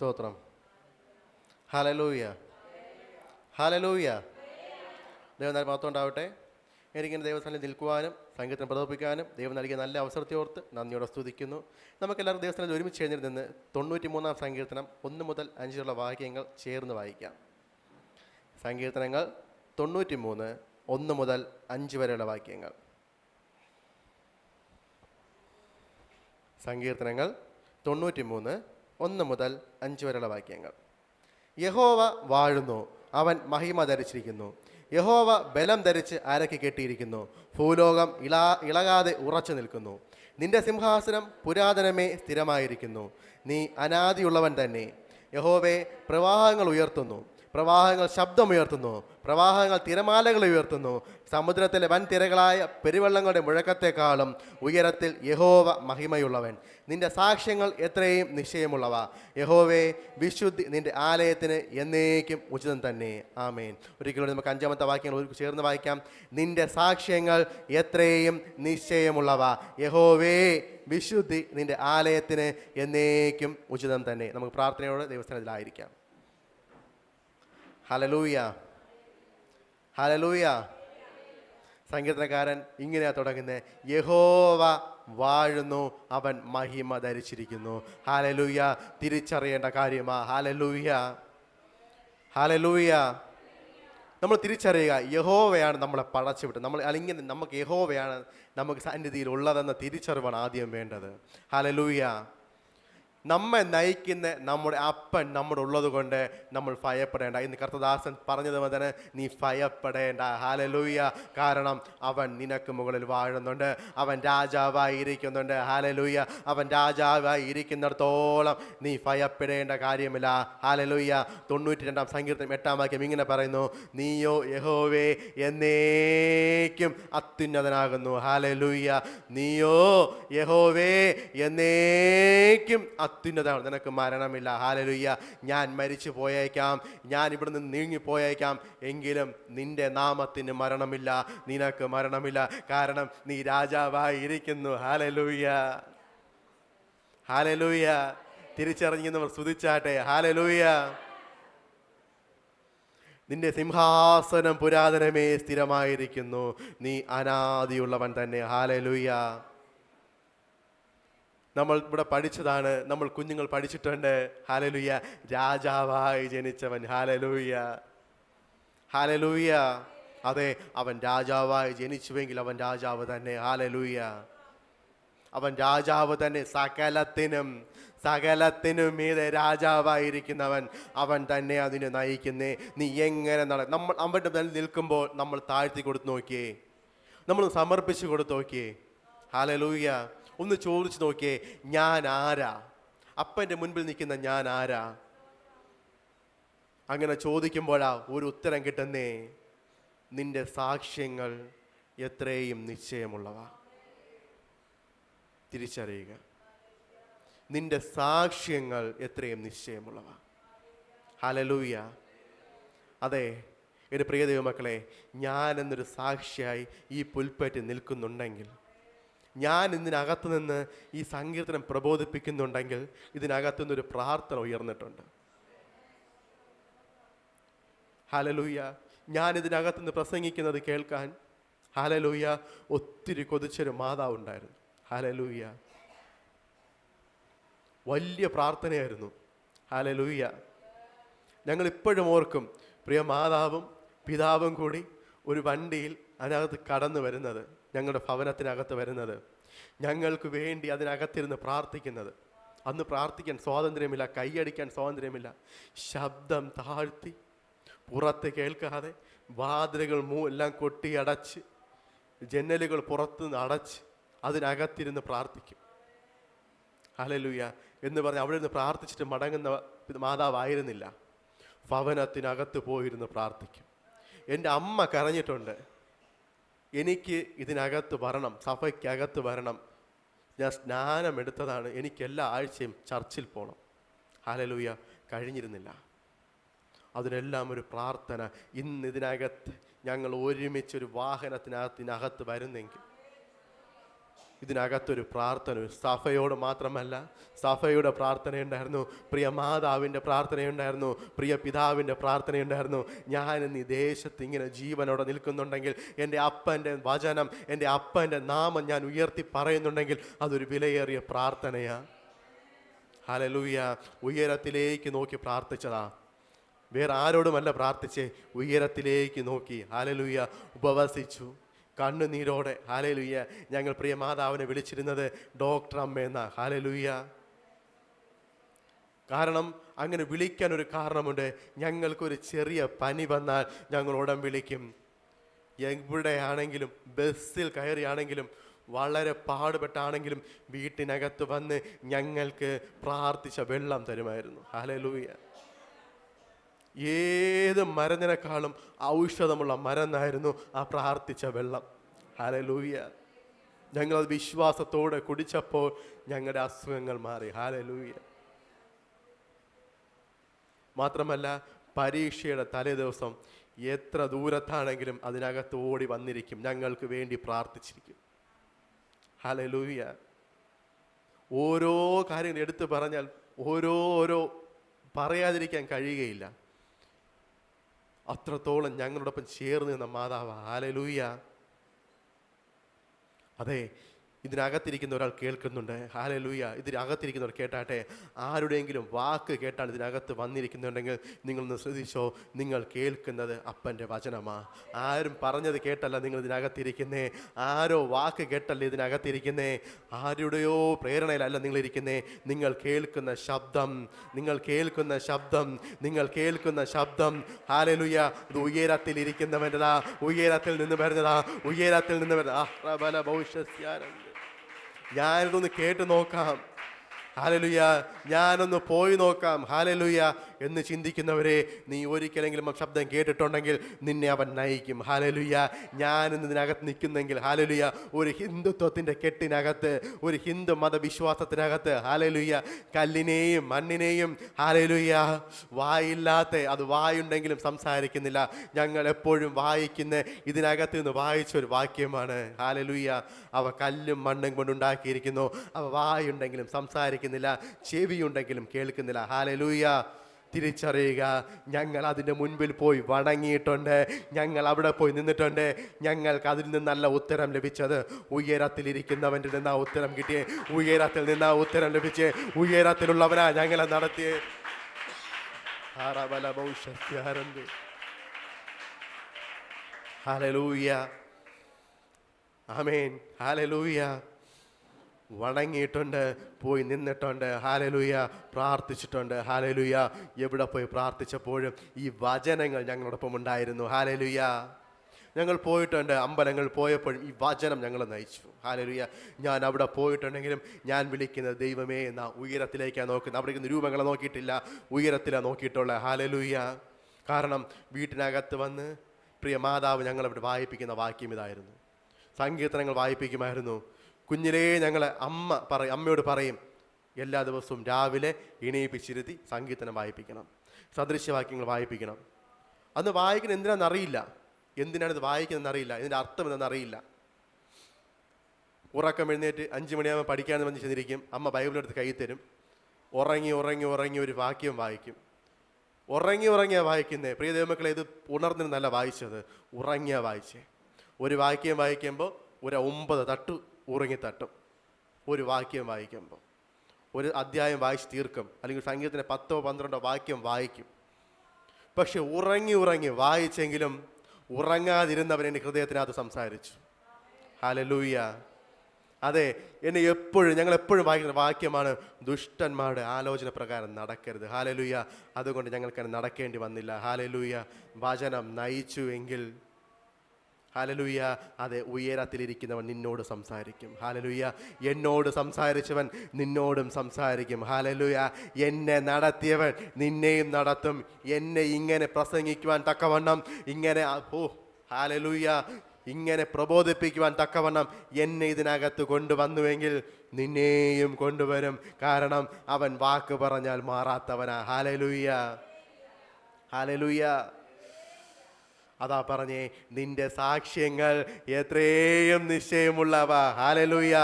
സ്തോത്രം. Hallelujah, hallelujah. ദൈവം മഹത്വം ഉണ്ടാവട്ടെ. എനിക്കിങ്ങനെ ദൈവസ്ഥാനിൽ നിൽക്കുവാനും സംഗീതം പ്രദർശിപ്പിക്കാനും ദൈവം നൽകിയ നല്ല അവസരത്തെ ഓർത്ത് നന്ദിയോടെ സ്തുതിക്കുന്നു. നമുക്കെല്ലാവർക്കും ദൈവസ്ഥാനിൽ ഒരുമിച്ച് എഴുന്നേറ്റ് നിന്ന് 93-ാം സങ്കീർത്തനം 1 മുതൽ 5 വാക്യങ്ങൾ ചേർന്ന് വായിക്കാം. സങ്കീർത്തനങ്ങൾ 93, 1 മുതൽ 5 വരെയുള്ള വാക്യങ്ങൾ. സങ്കീർത്തനങ്ങൾ 93, 1 മുതൽ 5 വരെയുള്ള വാക്യങ്ങൾ. യഹോവ വാഴുന്നു, അവൻ മഹിമ ധരിച്ചിരിക്കുന്നു. യഹോവ ബലം ധരിച്ച് അരക്കി കെട്ടിയിരിക്കുന്നു. ഭൂലോകം ഇളകാതെ ഉറച്ചു നിൽക്കുന്നു. നിന്റെ സിംഹാസനം പുരാതനമേ സ്ഥിരമായിരിക്കുന്നു. നീ അനാദിയുള്ളവൻ തന്നെ. യഹോവേ, പ്രവാഹങ്ങൾ ഉയർത്തുന്നു, പ്രവാഹങ്ങൾ ശബ്ദമുയർത്തുന്നു, പ്രവാഹങ്ങൾ തിരമാലകൾ ഉയർത്തുന്നു. സമുദ്രത്തിലെ വൻ തിരകളായ പെരുവെള്ളങ്ങളുടെ മുഴക്കത്തെക്കാളും ഉയരത്തിൽ യഹോവ മഹിമയുള്ളവൻ. നിന്റെ സാക്ഷ്യങ്ങൾ എത്രയും നിശ്ചയമുള്ളവ. യഹോവേ, വിശുദ്ധി നിന്റെ ആലയത്തിന് എന്നേക്കും ഉചിതം തന്നെ. ആമേൻ. ഒരിക്കലും നമുക്ക് 5-ാമത്തെ വാക്യങ്ങൾ ചേർന്ന് വായിക്കാം. നിന്റെ സാക്ഷ്യങ്ങൾ എത്രയും നിശ്ചയമുള്ളവ. യഹോവേ, വിശുദ്ധി നിന്റെ ആലയത്തിന് എന്നേക്കും ഉചിതം തന്നെ. നമുക്ക് പ്രാർത്ഥനയോടെ ദൈവസ്ഥാനത്തിലായിരിക്കാം. Hallelujah, hallelujah. സങ്കീർത്തനക്കാരൻ ഇങ്ങനെയാ തുടങ്ങുന്നത്. യഹോവ വാഴുന്നു, അവൻ മഹിമ ധരിച്ചിരിക്കുന്നു. ഹല്ലേലൂയ. തിരിച്ചറിയേണ്ട കാര്യമാ. Hallelujah, hallelujah. നമ്മൾ തിരിച്ചറിയുക, യഹോവയാണ് നമ്മളെ പടച്ചുവിട്ടത്. അല്ലെങ്കിൽ നമുക്ക് യഹോവയാണ് നമുക്ക് സന്നിധിയിൽ ഉള്ളതെന്ന തിരിച്ചറിവാണ് ആദ്യം വേണ്ടത്. ഹല്ലേലൂയ. നമ്മെ നയിക്കുന്ന നമ്മുടെ അപ്പൻ നമ്മുടെ ഉള്ളത് കൊണ്ട് നമ്മൾ ഭയപ്പെടേണ്ട. ഇന്ന് കർത്തദാസൻ പറഞ്ഞത് തന്നെ, നീ ഭയപ്പെടേണ്ട. ഹല്ലേലൂയ. കാരണം അവൻ നിനക്ക് മുകളിൽ വാഴുന്നുണ്ട്. അവൻ രാജാവായി ഇരിക്കുന്നുണ്ട്. ഹല്ലേലൂയ. അവൻ രാജാവായി ഇരിക്കുന്നിടത്തോളം നീ ഭയപ്പെടേണ്ട കാര്യമില്ല. ഹല്ലേലൂയ. 92-ാം സങ്കീർത്തനം 8-ാം വാക്യം ഇങ്ങനെ പറയുന്നു, നീയോ യഹോവേ എന്നേക്കും അത്യുന്നതനാകുന്നു. ഹല്ലേലൂയ. നീയോ യഹോവേ എന്നേക്കും അത്യുന്നതമാണ്. നിനക്ക് മരണമില്ല. ഹല്ലേലൂയ. ഞാൻ മരിച്ചു പോയേക്കാം, ഞാൻ ഇവിടുന്ന് നീങ്ങിപ്പോയേക്കാം, എങ്കിലും നിന്റെ നാമത്തിന് മരണമില്ല, നിനക്ക് മരണമില്ല. കാരണം നീ രാജാവായി ഇരിക്കുന്നു. Hallelujah, hallelujah. തിരിച്ചറിഞ്ഞവർ സ്തുതിച്ചാട്ടെ. ഹല്ലേലൂയ. നിന്റെ സിംഹാസനം പുരാതനമേ സ്ഥിരമായിരിക്കുന്നു. നീ അനാദിയുള്ളവൻ തന്നെ. ഹല്ലേലൂയ. നമ്മൾ ഇവിടെ പഠിച്ചതാണ്, നമ്മൾ കുഞ്ഞുങ്ങൾ പഠിച്ചിട്ടുണ്ട്. ഹല്ലേലൂയ. രാജാവായി ജനിച്ചവൻ. Hallelujah, hallelujah. അതെ, അവൻ രാജാവായി ജനിച്ചുവെങ്കിൽ അവൻ രാജാവ് തന്നെ. ഹല്ലേലൂയ. അവൻ രാജാവ് തന്നെ. സകലത്തിനും മീതെ രാജാവായിരിക്കുന്നവൻ അവൻ തന്നെ അതിനെ നയിക്കുന്നേ. നീ എങ്ങനെ നമ്മൾ അവൻ്റെ മേൽ നിൽക്കുമ്പോൾ നമ്മൾ താഴ്ത്തി കൊടുത്തു നോക്കിയേ, നമ്മൾ സമർപ്പിച്ചു കൊടുത്തു നോക്കിയേ. ഹല്ലേലൂയ. ഒന്ന് ചോദിച്ചു നോക്കിയേ, ഞാൻ ആരാ? അപ്പൻ്റെ മുൻപിൽ നിൽക്കുന്ന ഞാൻ ആരാ? അങ്ങനെ ചോദിക്കുമ്പോഴാ ഒരു ഉത്തരം കിട്ടുന്നേ. നിന്റെ സാക്ഷ്യങ്ങൾ എത്രയും നിശ്ചയമുള്ളവ. തിരിച്ചറിയുക, നിന്റെ സാക്ഷ്യങ്ങൾ എത്രയും നിശ്ചയമുള്ളവ. ഹല്ലേലൂയ. അതെ, എൻ്റെ പ്രിയ ദൈവമക്കളെ, ഞാൻ എന്നൊരു സാക്ഷിയായി ഈ പുൽപ്പറ്റിൽ നിൽക്കുന്നുണ്ടെങ്കിൽ, ഞാൻ ഇതിനകത്തു നിന്ന് ഈ സങ്കീർത്തനം പ്രബോധിപ്പിക്കുന്നുണ്ടെങ്കിൽ, ഇതിനകത്തു നിന്നൊരു പ്രാർത്ഥന ഉയർന്നിട്ടുണ്ട്. ഹല്ലേലൂയ. ഞാൻ ഇതിനകത്തു നിന്ന് പ്രസംഗിക്കുന്നത് കേൾക്കാൻ, ഹല്ലേലൂയ, ഒത്തിരി കൊതിച്ചൊരു മാതാവുണ്ടായിരുന്നു. ഹല്ലേലൂയ. വലിയ പ്രാർത്ഥനയായിരുന്നു. ഹല്ലേലൂയ. ഞങ്ങളിപ്പോഴും ഓർക്കും, പ്രിയ മാതാവും പിതാവും കൂടി ഒരു വണ്ടിയിൽ അതിനകത്ത് കടന്നു വരുന്നത്, ഞങ്ങളുടെ ഭവനത്തിനകത്ത് വരുന്നത്, ഞങ്ങൾക്ക് വേണ്ടി അതിനകത്തിരുന്ന് പ്രാർത്ഥിക്കുന്നത്. അന്ന് പ്രാർത്ഥിക്കാൻ സ്വാതന്ത്ര്യമില്ല, കൈയടിക്കാൻ സ്വാതന്ത്ര്യമില്ല. ശബ്ദം താഴ്ത്തി, പുറത്ത് കേൾക്കാതെ, വാതിലുകൾ എല്ലാം കൊട്ടി അടച്ച്, ജനലുകൾ പുറത്തുനിന്ന് അടച്ച് അതിനകത്തിരുന്ന് പ്രാർത്ഥിക്കും. ഹല്ലേലൂയ എന്ന് പറഞ്ഞ് അവിടെ നിന്ന് പ്രാർത്ഥിച്ചിട്ട് മടങ്ങുന്ന മാതാവായിരുന്നില്ല. ഭവനത്തിനകത്ത് പോയിരുന്ന് പ്രാർത്ഥിക്കും. എൻ്റെ അമ്മ കരഞ്ഞിട്ടുണ്ട്, എനിക്ക് ഇതിനകത്ത് വരണം, സഭയ്ക്കകത്ത് വരണം. ഞാൻ സ്നാനമെടുത്തതാണ്, എനിക്ക് എല്ലാ ആഴ്ചയും ചർച്ചിൽ പോകണം. ഹല്ലേലൂയ. കഴിഞ്ഞിരുന്നില്ല. അതിനെല്ലാം ഒരു പ്രാർത്ഥന. ഇന്ന് ഇതിനകത്ത് ഞങ്ങൾ ഒരുമിച്ചൊരു വാഹനത്തിനകത്ത് വരുന്നെങ്കിൽ, ഇതിനകത്തൊരു പ്രാർത്ഥന സഭയോട് മാത്രമല്ല, സഭയുടെ പ്രാർത്ഥനയുണ്ടായിരുന്നു, പ്രിയ മാതാവിൻ്റെ പ്രാർത്ഥനയുണ്ടായിരുന്നു, പ്രിയ പിതാവിൻ്റെ പ്രാർത്ഥനയുണ്ടായിരുന്നു. ഞാൻ ഇന്ന് ഈ ദേശത്ത് ഇങ്ങനെ ജീവനോടെ നിൽക്കുന്നുണ്ടെങ്കിൽ, എൻ്റെ അപ്പൻ്റെ വചനം, എൻ്റെ അപ്പൻ്റെ നാമം ഞാൻ ഉയർത്തി പറയുന്നുണ്ടെങ്കിൽ അതൊരു വിലയേറിയ പ്രാർത്ഥനയാണ്. ഹല്ലേലൂയ. ഉയരത്തിലേക്ക് നോക്കി പ്രാർത്ഥിച്ചതാ, വേറെ ആരോടുമല്ല പ്രാർത്ഥിച്ചേ, ഉയരത്തിലേക്ക് നോക്കി. ഹല്ലേലൂയ. ഉപവസിച്ചു കണ്ണുനീരോടെ. ഹല്ലേലൂയ. ഞങ്ങൾ പ്രിയ മാതാവിനെ വിളിച്ചിരുന്നത് ഡോക്ടർ അമ്മയെന്ന. ഹല്ലേലൂയ. കാരണം അങ്ങനെ വിളിക്കാൻ ഒരു കാരണമുണ്ട്. ഞങ്ങൾക്കൊരു ചെറിയ പനി വന്നാൽ ഞങ്ങൾ ഉടൻ വിളിക്കും. എവിടെയാണെങ്കിലും, ബസ്സിൽ കയറിയാണെങ്കിലും, വളരെ പാടുപെട്ടാണെങ്കിലും വീട്ടിനകത്ത് വന്ന് ഞങ്ങൾക്ക് പ്രാർത്ഥിച്ച വെള്ളം തരുമായിരുന്നു. ഹല്ലേലൂയ. ഏത് മരുന്നിനേക്കാളും ഔഷധമുള്ള മരുന്നായിരുന്നു ആ പ്രാർത്ഥിച്ച വെള്ളം. ഹല്ലേലൂയ. ഞങ്ങളത് വിശ്വാസത്തോടെ കുടിച്ചപ്പോൾ ഞങ്ങളുടെ അസുഖങ്ങൾ മാറി. ഹല്ലേലൂയ. മാത്രമല്ല, പരീക്ഷയുടെ തലേ ദിവസം എത്ര ദൂരത്താണെങ്കിലും അതിനകത്ത് ഓടി വന്നിരിക്കും, ഞങ്ങൾക്ക് വേണ്ടി പ്രാർത്ഥിച്ചിരിക്കും. ഹല്ലേലൂയ. ഓരോ കാര്യങ്ങൾ എടുത്തു പറഞ്ഞാൽ ഓരോ പറയാതിരിക്കാൻ കഴിയുകയില്ല. അത്രത്തോളം ഞങ്ങളോടൊപ്പം ചേർന്ന് നിന്ന മാതാവ്. ഹല്ലേലൂയ. അതെ, ഇതിനകത്തിരിക്കുന്ന ഒരാൾ കേൾക്കുന്നുണ്ട്. ഹല്ലേലൂയ. ഇതിനകത്തിരിക്കുന്നവർ കേട്ടാട്ടെ. ആരുടെയെങ്കിലും വാക്ക് കേട്ടാണ് ഇതിനകത്ത് വന്നിരിക്കുന്നുണ്ടെങ്കിൽ നിങ്ങളൊന്ന് ശ്രദ്ധിച്ചോ, നിങ്ങൾ കേൾക്കുന്നത് അപ്പൻ്റെ വചനമാ. ആരും പറഞ്ഞത് കേട്ടല്ല നിങ്ങൾ ഇതിനകത്തിരിക്കുന്നേ, ആരോ വാക്ക് കേട്ടല്ല ഇതിനകത്തിരിക്കുന്നേ, ആരുടെയോ പ്രേരണയിലല്ല നിങ്ങളിരിക്കുന്നേ. നിങ്ങൾ കേൾക്കുന്ന ശബ്ദം, നിങ്ങൾ കേൾക്കുന്ന ശബ്ദം, നിങ്ങൾ കേൾക്കുന്ന ശബ്ദം. ഹല്ലേലൂയ. ഇത് ഉയരത്തിലിരിക്കുന്നവൻ്റെതാ, ഉയരത്തിൽ നിന്ന് വരുന്നതാ, ഉയരത്തിൽ നിന്ന് വരുന്നതാ. ഞാനിതൊന്ന് കേട്ട് നോക്കാം. ഹല്ലേലൂയ. ഞാനൊന്ന് പോയി നോക്കാം. ഹല്ലേലൂയ എന്ന് ചിന്തിക്കുന്നവരെ, നീ ഒരിക്കലെങ്കിലും ആ ശബ്ദം കേട്ടിട്ടുണ്ടെങ്കിൽ നിന്നെ അവൻ നയിക്കും. ഹല്ലേലൂയ. ഞാനിന്ന് ഇതിനകത്ത് നിൽക്കുന്നെങ്കിൽ, ഹല്ലേലൂയ, ഒരു ഹിന്ദുത്വത്തിൻ്റെ കെട്ടിനകത്ത്, ഒരു ഹിന്ദു മതവിശ്വാസത്തിനകത്ത്, ഹല്ലേലൂയ, കല്ലിനെയും മണ്ണിനെയും, ഹല്ലേലൂയ, വായില്ലാത്ത, അത് വായുണ്ടെങ്കിലും സംസാരിക്കുന്നില്ല. ഞങ്ങൾ എപ്പോഴും വായിക്കുന്ന ഇതിനകത്ത് നിന്ന് വായിച്ചൊരു വാക്യമാണ്. ഹല്ലേലൂയ. അവ കല്ലും മണ്ണും കൊണ്ടുണ്ടാക്കിയിരിക്കുന്നു. അവ വായുണ്ടെങ്കിലും സംസാരിക്കുന്നില്ല, ചെവിയുണ്ടെങ്കിലും കേൾക്കുന്നില്ല. ഹല്ലേലൂയ. തിരിച്ചറിയുക, ഞങ്ങൾ അതിൻ്റെ മുൻപിൽ പോയി വണങ്ങിയിട്ടുണ്ട്, ഞങ്ങൾ അവിടെ പോയി നിന്നിട്ടുണ്ട്. ഞങ്ങൾക്ക് അതിൽ നിന്നല്ല ഉത്തരം ലഭിച്ചത്, ഉയരത്തിലിരിക്കുന്നവൻ്റെ നിന്ന് ആ ഉത്തരം കിട്ടിയേ, ഉയരത്തിൽ നിന്ന് ആ ഉത്തരം ലഭിച്ചേ, ഉയരത്തിലുള്ളവനാ ഞങ്ങളെ നടത്തിയേ. ഹല്ലേലൂയ. ആമേൻ. ഹല്ലേലൂയ. വണങ്ങിയിട്ടുണ്ട്, പോയി നിന്നിട്ടുണ്ട്. ഹല്ലേലൂയ. പ്രാർത്ഥിച്ചിട്ടുണ്ട്. ഹല്ലേലൂയ. എവിടെ പോയി പ്രാർത്ഥിച്ചപ്പോഴും ഈ വചനങ്ങൾ ഞങ്ങളോടൊപ്പം ഉണ്ടായിരുന്നു. ഹല്ലേലൂയ. ഞങ്ങൾ പോയിട്ടുണ്ട്, അമ്പലങ്ങൾ പോയപ്പോഴും ഈ വചനം ഞങ്ങളെ നയിച്ചു. ഹല്ലേലൂയ. ഞാൻ അവിടെ പോയിട്ടുണ്ടെങ്കിലും ഞാൻ വിളിക്കുന്നത് ദൈവമേ എന്ന ഉയരത്തിലേക്കാണ് നോക്കുന്നത്. അവിടെ ഇരിക്കുന്ന രൂപങ്ങളെ നോക്കിയിട്ടില്ല, ഉയരത്തിലാണ് നോക്കിയിട്ടുള്ളത്. ഹല്ലേലൂയ. കാരണം വീട്ടിനകത്ത് വന്ന് പ്രിയ മാതാവ് ഞങ്ങളവിടെ വായിപ്പിക്കുന്ന വാക്യം ഇതായിരുന്നു. സങ്കീർത്തനങ്ങൾ വായിപ്പിക്കുമായിരുന്നു. കുഞ്ഞിലേ ഞങ്ങളെ അമ്മയോട് പറയും, എല്ലാ ദിവസവും രാവിലെ എണീപ്പിച്ചിരുത്തി സങ്കീർത്തനം വായിപ്പിക്കണം, സദൃശ്യവാക്യങ്ങൾ വായിപ്പിക്കണം. അന്ന് വായിക്കുന്നത് എന്തിനാണെന്നറിയില്ല, എന്തിനാണിത് വായിക്കുന്നതെന്നറിയില്ല, ഇതിൻ്റെ അർത്ഥം എന്തെന്നറിയില്ല. ഉറക്കം എഴുന്നേറ്റ് 5 മണിയാകുമ്പോൾ പഠിക്കാമെന്ന് പറഞ്ഞ് ചെന്നിരിക്കും. അമ്മ ബൈബിളെടുത്ത് കൈ തരും. ഉറങ്ങി ഒരു വാക്യം വായിക്കും. ഉറങ്ങിയാണ് വായിക്കുന്നത്. പ്രിയ ദൈവമക്കളെ, ഇത് ഉണർന്നിരുന്നല്ല വായിച്ചത്, ഉറങ്ങിയാ വായിച്ചേ. ഒരു വാക്യം വായിക്കുമ്പോൾ ഒരു 9 തട്ടു ഉറങ്ങിത്തട്ടും. ഒരു വാക്യം വായിക്കുമ്പോൾ ഒരു അധ്യായം വായിച്ച് തീർക്കും, അല്ലെങ്കിൽ സംഗീതത്തിന് 10 12 വാക്യം വായിക്കും. പക്ഷെ ഉറങ്ങി വായിച്ചെങ്കിലും ഉറങ്ങാതിരുന്നവൻ എൻ്റെ ഹൃദയത്തിനകത്ത് സംസാരിച്ചു. ഹല്ലേലൂയ. അതെ, ഞങ്ങൾ എപ്പോഴും വായിക്കുന്ന വാക്യമാണ്, ദുഷ്ടന്മാരുടെ ആലോചന പ്രകാരം നടക്കരുത്. ഹല്ലേലൂയ. അതുകൊണ്ട് ഞങ്ങൾക്ക് നടക്കേണ്ടി വന്നില്ല. ഹല്ലേലൂയ. വചനം നയിച്ചു എങ്കിൽ, ഹല്ലേലൂയ, അതെ, ഉയരത്തിലിരിക്കുന്നവൻ നിന്നോട് സംസാരിക്കും. ഹല്ലേലൂയ. എന്നോട് സംസാരിച്ചവൻ നിന്നോടും സംസാരിക്കും. ഹല്ലേലൂയ. എന്നെ നടത്തിയവൻ നിന്നെയും നടത്തും. എന്നെ ഇങ്ങനെ പ്രസംഗിക്കുവാൻ തക്കവണ്ണം, ഇങ്ങനെ ഹല്ലേലൂയ, ഇങ്ങനെ പ്രബോധിപ്പിക്കുവാൻ തക്കവണ്ണം എന്നെ ഇതിനകത്ത് കൊണ്ടുവന്നുവെങ്കിൽ നിന്നെയും കൊണ്ടുവരും. കാരണം അവൻ വാക്ക് പറഞ്ഞാൽ മാറാത്തവനാ. ഹല്ലേലൂയ. ഹല്ലേലൂയ. അതാ പറഞ്ഞേ, നിന്റെ സാക്ഷ്യങ്ങൾ എത്രയും നിശ്ചയമുള്ളവ. ഹല്ലേലൂയ.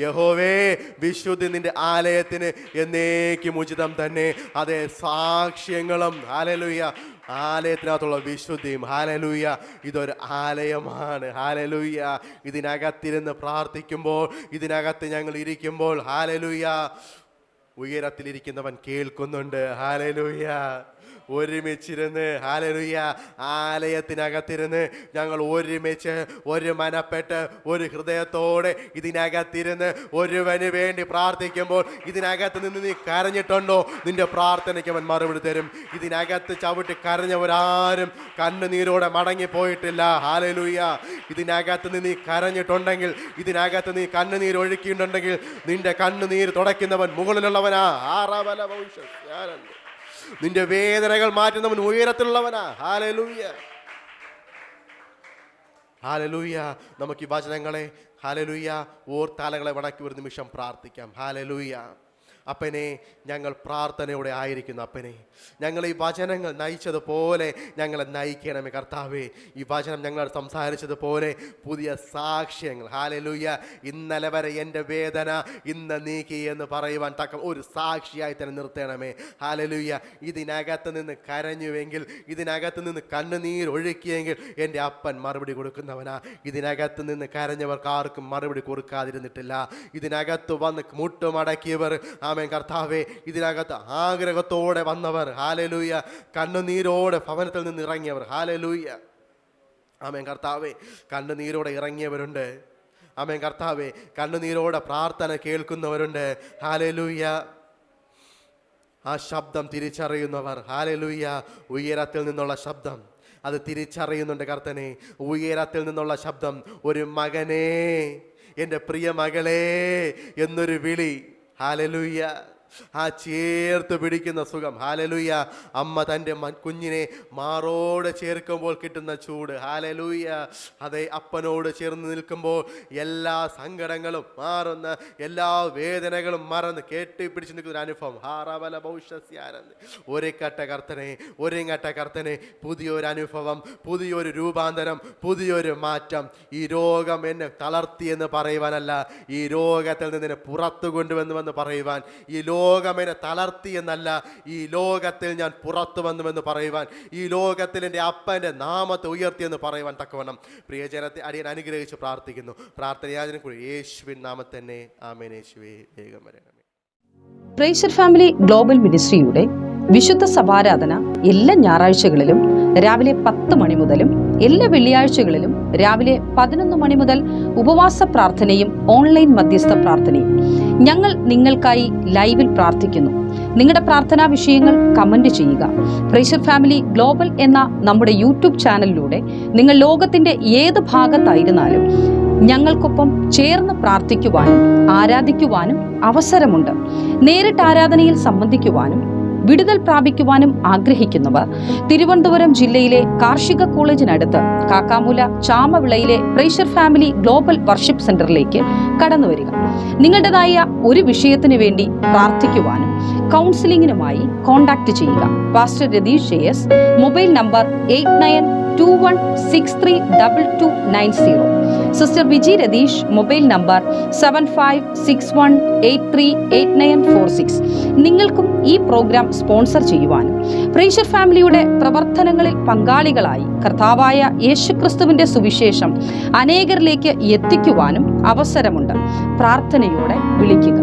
യഹോവേ, വിശുദ്ധി നിന്റെ ആലയത്തിന് എന്നേക്കും ഉചിതം തന്നെ. അതെ, സാക്ഷ്യങ്ങളും ഹല്ലേലൂയ, ആലയത്തിനകത്തുള്ള വിശുദ്ധിയും. ഹല്ലേലൂയ. ഇതൊരു ആലയമാണ്. ഹല്ലേലൂയ. ഇതിനകത്തിരുന്ന് പ്രാർത്ഥിക്കുമ്പോൾ, ഇതിനകത്ത് ഞങ്ങൾ ഇരിക്കുമ്പോൾ, ഹല്ലേലൂയ, ഉയരത്തിലിരിക്കുന്നവൻ കേൾക്കുന്നുണ്ട്. ഹല്ലേലൂയ. ഒരുമിച്ചിരുന്ന് ഹല്ലേലൂയ, ആലയത്തിനകത്തിരുന്ന് ഞങ്ങൾ ഒരുമിച്ച് ഒരു മനപ്പെട്ട് ഒരു ഹൃദയത്തോടെ ഇതിനകത്തിരുന്ന് ഒരുവന് വേണ്ടി പ്രാർത്ഥിക്കുമ്പോൾ, ഇതിനകത്ത് നിന്ന് നീ കരഞ്ഞിട്ടുണ്ടോ? നിന്റെ പ്രാർത്ഥനയ്ക്ക് അവൻ മറുപടി തരും. ഇതിനകത്ത് ചവിട്ടി കരഞ്ഞവരാരും കണ്ണുനീരോടെ മടങ്ങിപ്പോയിട്ടില്ല. ഹല്ലേലൂയ. ഇതിനകത്ത് നിന്ന് നീ കരഞ്ഞിട്ടുണ്ടെങ്കിൽ, ഇതിനകത്ത് നീ കണ്ണുനീർ ഒഴുക്കിയിട്ടുണ്ടെങ്കിൽ, നിന്റെ കണ്ണുനീർ തുടയ്ക്കുന്നവൻ മുകളിലുള്ളവനാ. നിന്റെ വേദനകൾ മാറ്റുന്നവൻ ഉയരത്തിലുള്ളവനാ. ഹല്ലേലൂയ. ഹല്ലേലൂയ. നമുക്ക് ഈ വചനങ്ങളെ ഹല്ലേലൂയ ഓർത്താലകളെ വണക്കി ഒരു നിമിഷം പ്രാർത്ഥിക്കാം. ഹല്ലേലൂയ. അപ്പനെ, ഞങ്ങൾ പ്രാർത്ഥനയോടെ ആയിരിക്കുന്നു. അപ്പനെ, ഞങ്ങൾ ഈ വചനങ്ങൾ നയിച്ചതുപോലെ ഞങ്ങളെ നയിക്കണമേ കർത്താവേ. ഈ വചനം ഞങ്ങൾ സംസാരിച്ചതുപോലെ പുതിയ സാക്ഷ്യങ്ങൾ ഹല്ലേലൂയ, ഇന്നലെ വരെ എൻ്റെ വേദന ഇന്ന് നീക്കി എന്ന് പറയുവാൻ തക്ക ഒരു സാക്ഷിയായി തന്നെ നിർത്തണമേ. ഹല്ലേലൂയ. ഇതിനകത്ത് നിന്ന് കരഞ്ഞുവെങ്കിൽ, ഇതിനകത്ത് നിന്ന് കണ്ണുനീർ ഒഴുക്കിയെങ്കിൽ എൻ്റെ അപ്പൻ മറുപടി കൊടുക്കുന്നവനാ. ഇതിനകത്ത് നിന്ന് കരഞ്ഞവർക്ക് ആർക്കും മറുപടി കൊടുക്കാതിരുന്നിട്ടില്ല. ഇതിനകത്ത് വന്ന് മുട്ടുമടക്കിയവർ, ആമേൻ കർത്താവേ, ഇതിനകത്ത് ആഗ്രഹത്തോടെ വന്നവർ, ഹല്ലേലൂയ, കണ്ണുനീരോടെ ഭവനത്തിൽ നിന്ന് ഇറങ്ങിയവർ, ഹല്ലേലൂയ, ആമേൻ കർത്താവേ, കണ്ണുനീരോടെ ഇറങ്ങിയവരുണ്ട്. ആമേൻ കർത്താവേ, കണ്ണുനീരോടെ പ്രാർത്ഥന കേൾക്കുന്നവരുണ്ട്. ഹല്ലേലൂയ. ആ ശബ്ദം തിരിച്ചറിയുന്നവർ, ഹല്ലേലൂയ, ഉയരത്തിൽ നിന്നുള്ള ശബ്ദം അത് തിരിച്ചറിയുന്നുണ്ട് കർത്തനെ. ഉയരത്തിൽ നിന്നുള്ള ശബ്ദം, ഒരു മകനേ, എൻ്റെ പ്രിയ മകളേ എന്നൊരു വിളി. ഹല്ലേലൂയ. ആ ചേർത്ത് പിടിക്കുന്ന സുഖം. ഹല്ലേലൂയ. അമ്മ തൻ്റെ കുഞ്ഞിനെ മാറോട് ചേർക്കുമ്പോൾ കിട്ടുന്ന ചൂട്. ഹല്ലേലൂയ. അതെ, അപ്പനോട് ചേർന്ന് നിൽക്കുമ്പോൾ എല്ലാ സങ്കടങ്ങളും മാറുന്ന, എല്ലാ വേദനകളും മറന്ന് കെട്ടിപ്പിടിച്ച് നിൽക്കുന്ന ഒരു അനുഭവം. ഹാറബല ഭൗഷ്യസ്യാനന്ദ്. ഒരുങ്ങട്ട കർത്തനെ, പുതിയൊരു അനുഭവം, പുതിയൊരു രൂപാന്തരം, പുതിയൊരു മാറ്റം. ഈ രോഗം എന്നെ തളർത്തിയെന്ന് പറയുവാനല്ല, ഈ രോഗത്തിൽ നിന്ന് പുറത്തു കൊണ്ടുവന്നുവെന്ന് പറയുവാൻ. ഈ ലോകം എന്നെ തളർത്തി എന്നല്ല, ഈ ലോകത്തിൽ ഞാൻ പുറത്തു വന്നുവെന്ന് പറയുവാൻ. ഈ ലോകത്തിൽ എൻ്റെ അപ്പൻ്റെ നാമത്തെ ഉയർത്തിയെന്ന് പറയുവാൻ തക്കവണ്ണം പ്രിയജനത്തെ അടിയൻ അനുഗ്രഹിച്ച് പ്രാർത്ഥിക്കുന്നു. പ്രാർത്ഥനയാചനം കൂടി യേശുവിൻ നാമത്തിൽ തന്നെ. ആമേൻ. യേശുവേ വേഗം വരണമേ. പ്രൈസർ ഫാമിലി ഗ്ലോബൽ മിനിസ്ട്രിയുടെ വിശുദ്ധ സഭാരാധന എല്ലാ ഞായറാഴ്ചകളിലും രാവിലെ 10 മണി മുതലും എല്ലാ വെള്ളിയാഴ്ചകളിലും രാവിലെ 11 മണി മുതൽ ഉപവാസ പ്രാർത്ഥനയും ഓൺലൈൻ മധ്യസ്ഥ പ്രാർത്ഥനയും. ഞങ്ങൾ നിങ്ങൾക്കായി ലൈവിൽ പ്രാർത്ഥിക്കുന്നു. നിങ്ങളുടെ പ്രാർത്ഥനാ വിഷയങ്ങൾ കമന്റ് ചെയ്യുക. പ്രൈസർ ഫാമിലി ഗ്ലോബൽ എന്ന നമ്മുടെ യൂട്യൂബ് ചാനലിലൂടെ നിങ്ങൾ ലോകത്തിന്റെ ഏത് ഭാഗത്തായിരുന്നാലും ഞങ്ങൾക്കൊപ്പം ചേർന്ന് പ്രാർത്ഥിക്കുവാനും ആരാധിക്കുവാനും അവസരമുണ്ട്. നേരിട്ട് ആരാധനയിൽ സംബന്ധിക്കുവാനും വിടുതൽ പ്രാപിക്കുവാനും ആഗ്രഹിക്കുന്നവർ തിരുവനന്തപുരം ജില്ലയിലെ കാർഷിക കോളേജിനടുത്ത് കാക്കാമൂല ചാമവിളയിലെ പ്രൈസർ ഫാമിലി ഗ്ലോബൽ വർഷിപ്പ് സെന്ററിലേക്ക് കടന്നു വരിക. നിങ്ങളുടേതായ ഒരു വിഷയത്തിന് വേണ്ടി പ്രാർത്ഥിക്കുവാനും കൗൺസിലിംഗിനുമായി കോൺടാക്ട് ചെയ്യുക. Pastor Ratheesh JS, mobile number 8921632290. Sister Viji Ratheesh, mobile number 7561838946. നിങ്ങൾക്കും ഈ പ്രോഗ്രാം സ്പോൺസർ ചെയ്യുവാനും പ്രൈസർ ഫാമിലിയുടെ പ്രവർത്തനങ്ങളിൽ പങ്കാളികളായി കർത്താവായ യേശുക്രിസ്തുവിന്റെ സുവിശേഷം അനേകരിലേക്ക് എത്തിക്കുവാനും അവസരമുണ്ട്. പ്രാർത്ഥനയോടെ വിളിക്കുക.